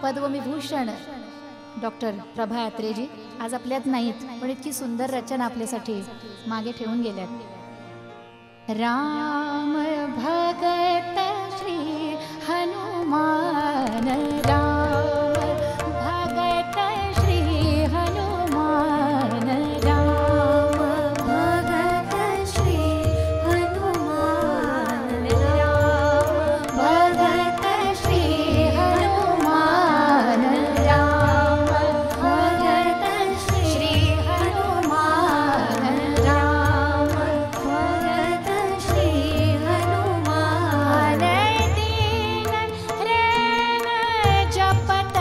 Padma Vibhushan doctor प्रभा यात्रेजी आज आपल्यात नाहीत, पण इतकी सुंदर रचना आपल्यासाठी मागे ठेवून गेल्यात। राम भगत श्री हनुमान, राम भगत श्री हनुमान, राम भगत श्री हनुमान, राम भगत श्री हनुमान, राम भगत श्री हनुमान, राम भगत श्री हनुमान, दीन रैन जपत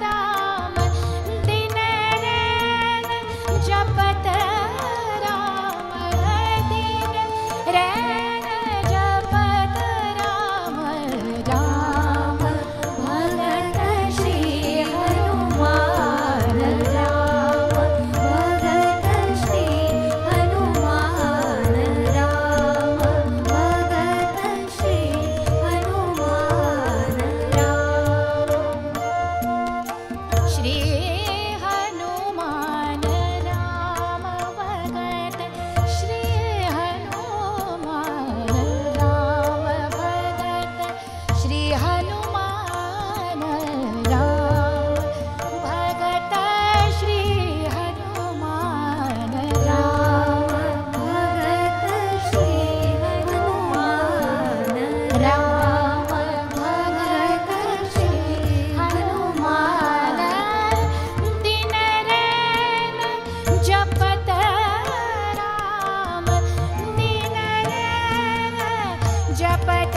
राम, दिन रैन जपत राम, दिन रैन जपत राम, राम भगत श्री हनुमान, राम भगत श्री हनुमान, राम भगत श्री हनुमान, श्री हनुमान राम भगत श्री हनुमान, राम भगत श्री हनुमान, राम भगत श्री हनुमान, राम भगत श्री हनुमान, राम भगत श्री हनुमान, दिन रैन जपत राम, दिन रैन जपत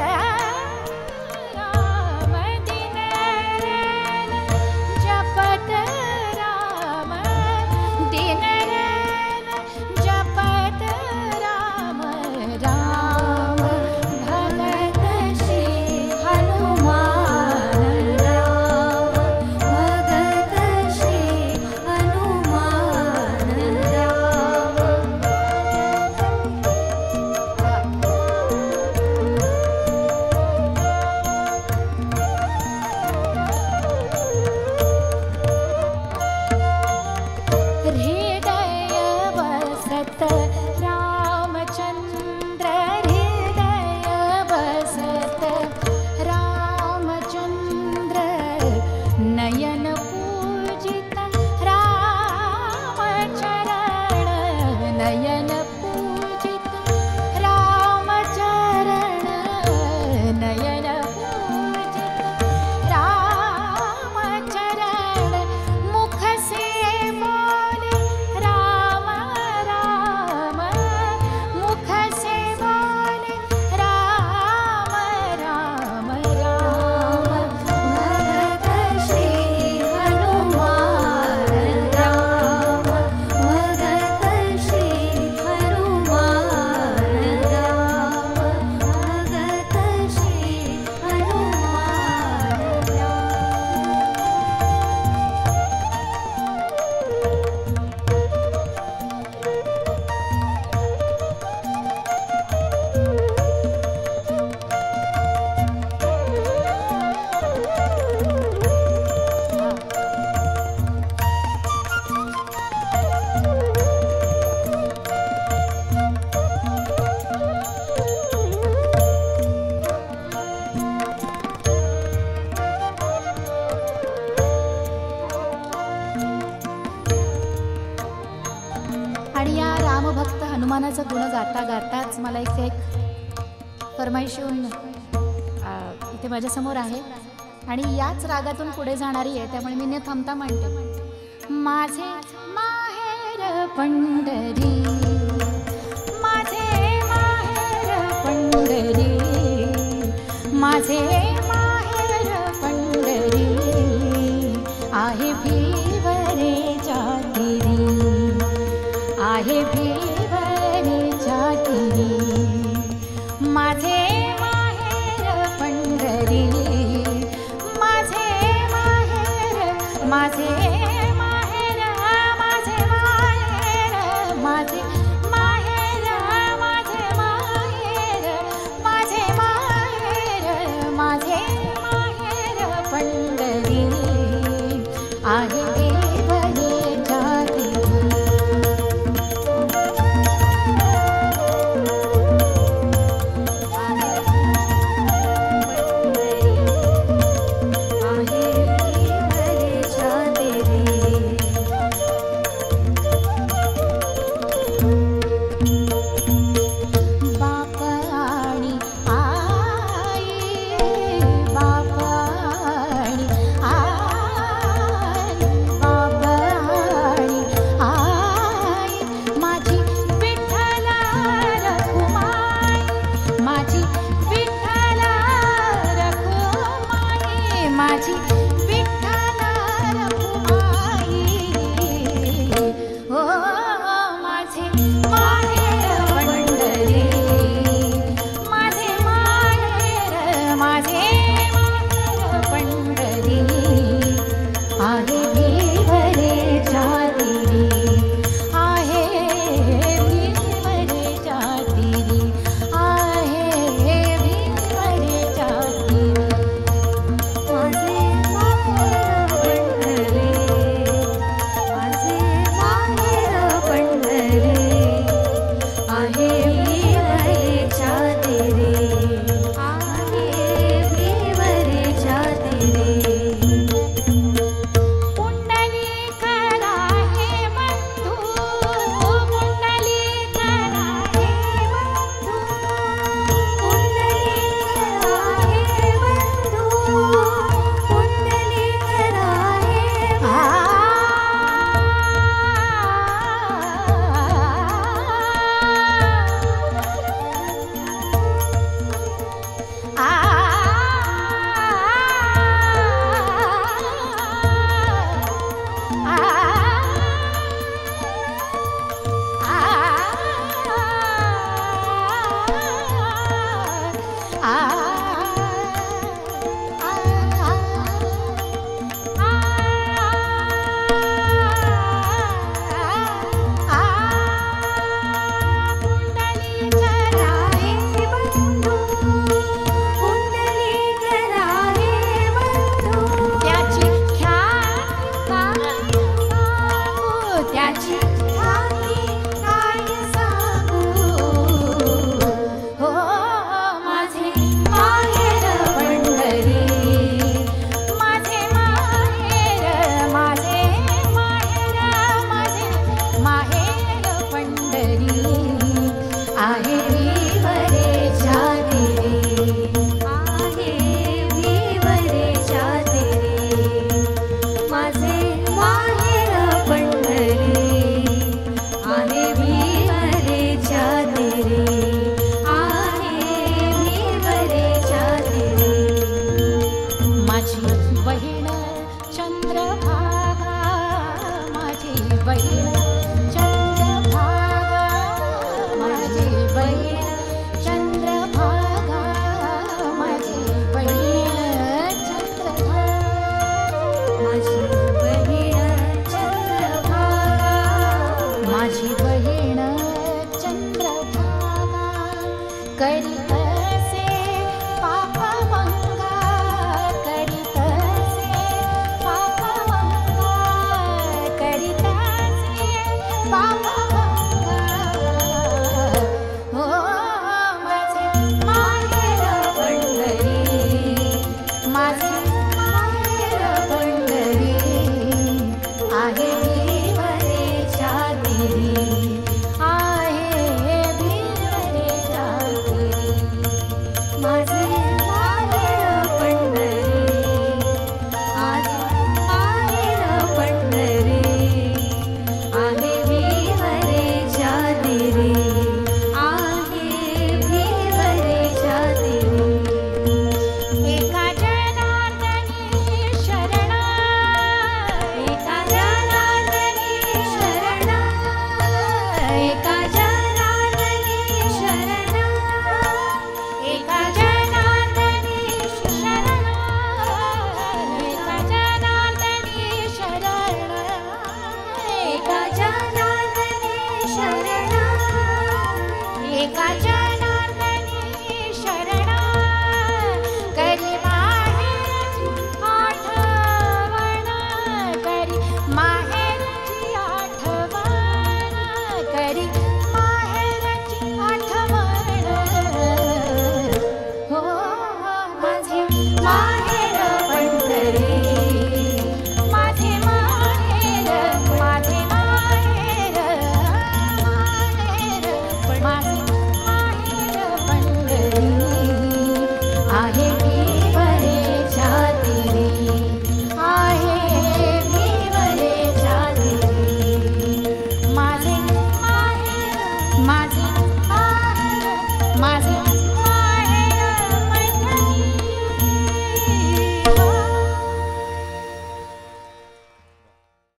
राम, दिन रैन जपत राम, दिन रैन जपत राम, राम भगत श्री हनुमान, राम भगत श्री हनुमान, हृदय बसत रामचंद्र, हृदय बसत रामचंद्र, नयन पूजित रामचरण, नयन पूजित रामचरण, नयन पूजित रामचरण, मुख से बोले राम राम, मुख से बोले राम राम, राम भगत श्री हनुमान, राम भगत श्री हनुमान, राम भगत श्री आणि या रामभक्त हनुमानाचं गुण गाता गाताच मला एक फरमाईश येऊन इथे माझ्यासमोर आहे आणि याच रागातून पुढे जाणारी आहे, त्यामुळे मी न थांबता म्हणते। माझे माहेर पंढरी, माझे माहेर पंढरी, माझे माहेर पंढरी, आहे भिवरेच्या तीरी, आहे भिवरेच्या तीरी, माझे माहेर पंढरी, माझे माहेर, माझे माहेर, माझे माहेर, माझे माहेर, माझे माहेर, माझे माहेर, माझे माहेर पंढरी, आहे देवरेच्या देवी. माझी विठ्ठला रखुमाई, हो माझे माहेर पंढरी, माझे माहेर पंढरी आहे.